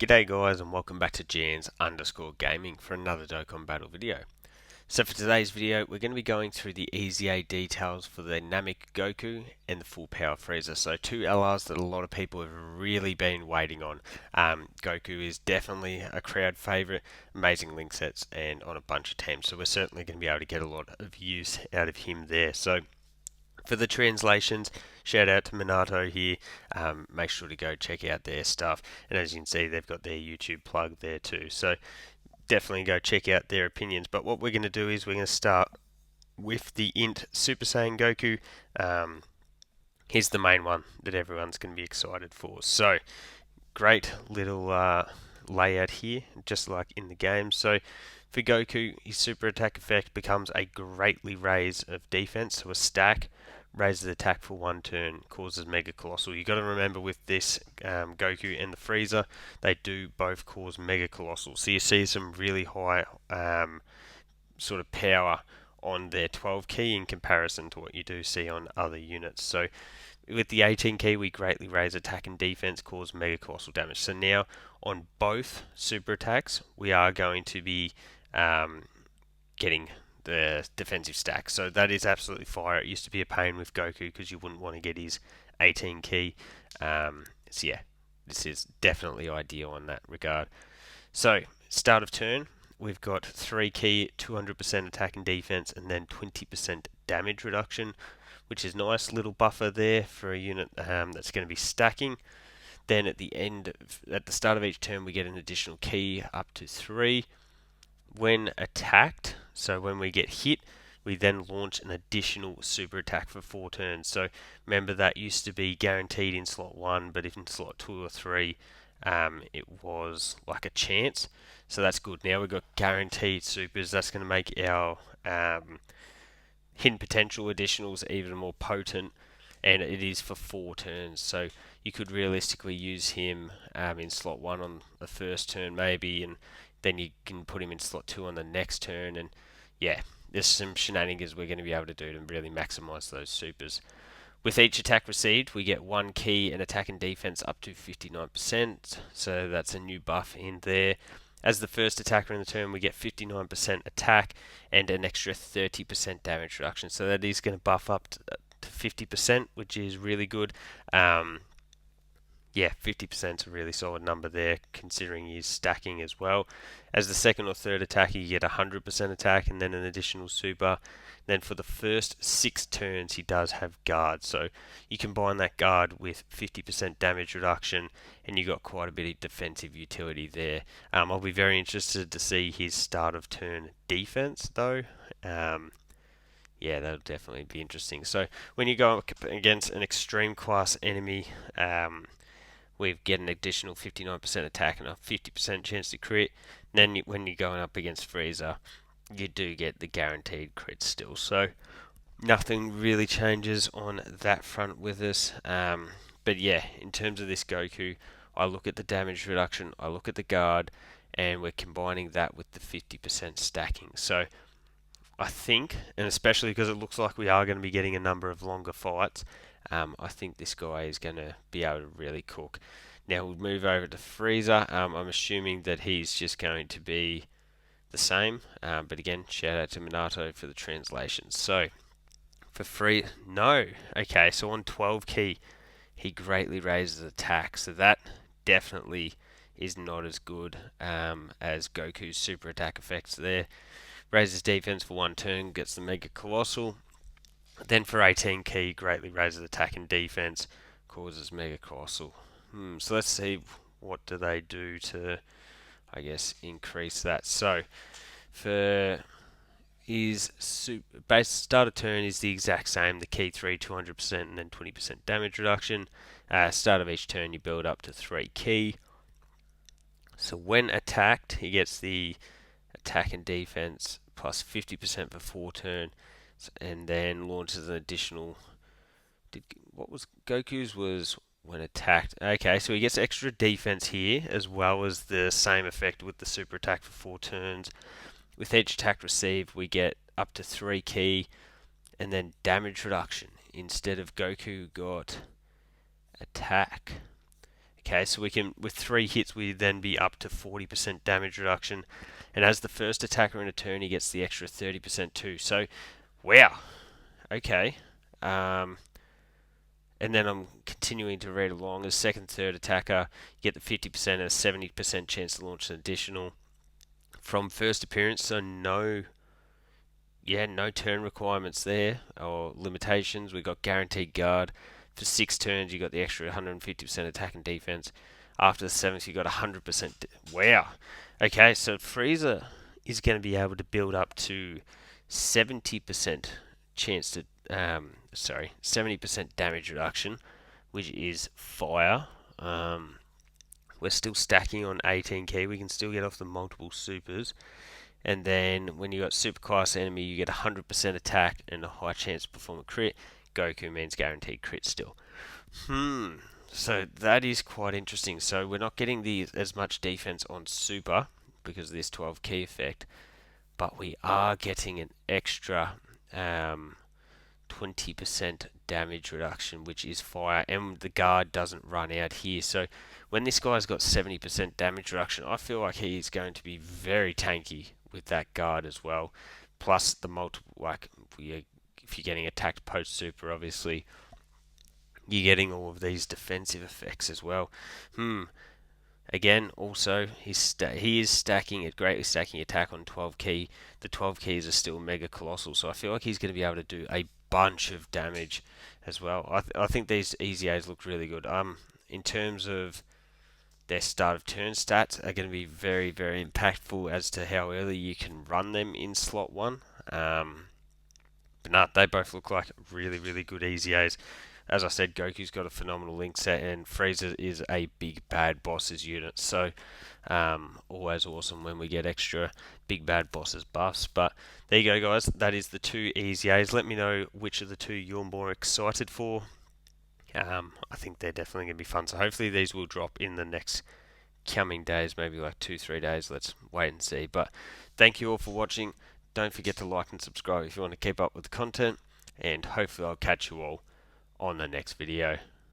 G'day guys and welcome back to GANS_gaming for another Dokkan battle video. So for today's video we're going to be going through the EZA details for the NAMEK GOKU and the full power FRIEZA. So two LRs that a lot of people have really been waiting on. GOKU is definitely a crowd favourite, amazing link sets and on a bunch of teams. So we're certainly going to be able to get a lot of use out of him there. So for the translations, shout out to Minato here. Make sure to go check out their stuff. And as you can see, they've got their YouTube plug there too. So definitely go check out their opinions. But what we're going to do is we're going to start with the INT Super Saiyan Goku. Here's the main one that everyone's going to be excited for. So great little layout here, just like in the game. So for Goku, his super attack effect becomes a greatly raise of defense, so a stack, raises attack for one turn, causes Mega Colossal. You got to remember with this Goku and the FRIEZA, they do both cause Mega Colossal. So you see some really high sort of power on their 12 key in comparison to what you do see on other units. So with the 18 key, we greatly raise attack and defense, cause Mega Colossal damage. So now on both super attacks, we are going to be getting the defensive stack. So that is absolutely fire. It used to be a pain with Goku because you wouldn't want to get his 18 key. So yeah, this is definitely ideal in that regard. So start of turn, we've got 3 key, 200% attack and defense, and then 20% damage reduction, which is nice little buffer there for a unit that's going to be stacking. Then at the start of each turn, we get an additional key up to 3. When attacked, so when we get hit, we then launch an additional super attack for 4 turns. So remember that used to be guaranteed in slot 1, but if in slot 2 or 3, it was like a chance. So that's good. Now we've got guaranteed supers. That's going to make our hidden potential additionals even more potent, and it is for 4 turns. So you could realistically use him in slot 1 on the first turn maybe, and then you can put him in slot 2 on the next turn, and yeah, there's some shenanigans we're going to be able to do to really maximize those supers. With each attack received, we get 1 key and attack and defense up to 59%, so that's a new buff in there. As the first attacker in the turn, we get 59% attack and an extra 30% damage reduction, so that is going to buff up to 50%, which is really good. Yeah, 50% is a really solid number there, considering he's stacking as well. As the second or third attacker, you get 100% attack and then an additional super. Then for the first 6 turns, he does have guard. So you combine that guard with 50% damage reduction, and you got quite a bit of defensive utility there. I'll be very interested to see his start of turn defense, though. Yeah, that'll definitely be interesting. So when you go up against an extreme class enemy, we get an additional 59% attack and a 50% chance to crit. And then when you're going up against FRIEZA, you do get the guaranteed crit still. So nothing really changes on that front with us. But yeah, in terms of this Goku, I look at the damage reduction, I look at the guard, and we're combining that with the 50% stacking. So I think, and especially because it looks like we are going to be getting a number of longer fights, I think this guy is going to be able to really cook. Now we'll move over to FRIEZA. I'm assuming that he's just going to be the same, but again, shout out to Minato for the translations. So for no, okay, so on 12 key, he greatly raises attack, so that definitely is not as good as Goku's super attack effects there. Raises defense for 1 turn, gets the Mega Colossal. Then for 18 key, greatly raises attack and defense, causes Mega Colossal. So let's see what do they do to, I guess, increase that. So for his base start of turn is the exact same. The key 3, 200% and then 20% damage reduction. Start of each turn you build up to 3 key. So when attacked, he gets the attack and defense plus 50% for 4 turn, and then launches an additional. What was Goku's was when attacked? Okay, so he gets extra defense here as well as the same effect with the super attack for 4 turns. With each attack received, we get up to 3 key and then damage reduction. Instead of Goku got attack. Okay, so we can, with 3 hits, we then be up to 40% damage reduction. And as the first attacker in a turn, he gets the extra 30% too. So, wow. Okay. And then I'm continuing to read along. As second, third attacker, you get the 50% and a 70% chance to launch an additional from first appearance. So no turn requirements there or limitations. We've got guaranteed guard. For 6 turns, you got the extra 150% attack and defense. After the 7th, you got 100%. Wow. Okay, so FRIEZA is going to be able to build up to 70% chance to, 70% damage reduction, which is fire. We're still stacking on 18 key. We can still get off the multiple supers. And then when you got super class enemy, you get 100% attack and a high chance to perform a crit. Goku means guaranteed crit still. So that is quite interesting. So we're not getting as much defense on super because of this 12 key effect, but we are getting an extra 20% damage reduction, which is fire, and the guard doesn't run out here. So when this guy's got 70% damage reduction, I feel like he's going to be very tanky with that guard as well. Plus the multiple, like if you're getting attacked post super, obviously you're getting all of these defensive effects as well. Again, also he is stacking it, greatly stacking attack on 12 key. The 12 keys are still mega colossal, so I feel like he's going to be able to do a bunch of damage as well. I think these EZAs look really good. In terms of their start of turn stats are going to be very, very impactful as to how early you can run them in slot 1. But no, they both look like really, really good EZAs. As I said, Goku's got a phenomenal link set, and FRIEZA is a big bad bosses unit. So, always awesome when we get extra big bad bosses buffs. But there you go, guys. That is the 2 EZAs. Let me know which of the 2 you're more excited for. I think they're definitely going to be fun. So hopefully these will drop in the next coming days, maybe like 2-3 days. Let's wait and see. But thank you all for watching. Don't forget to like and subscribe if you want to keep up with the content. And hopefully I'll catch you all on the next video.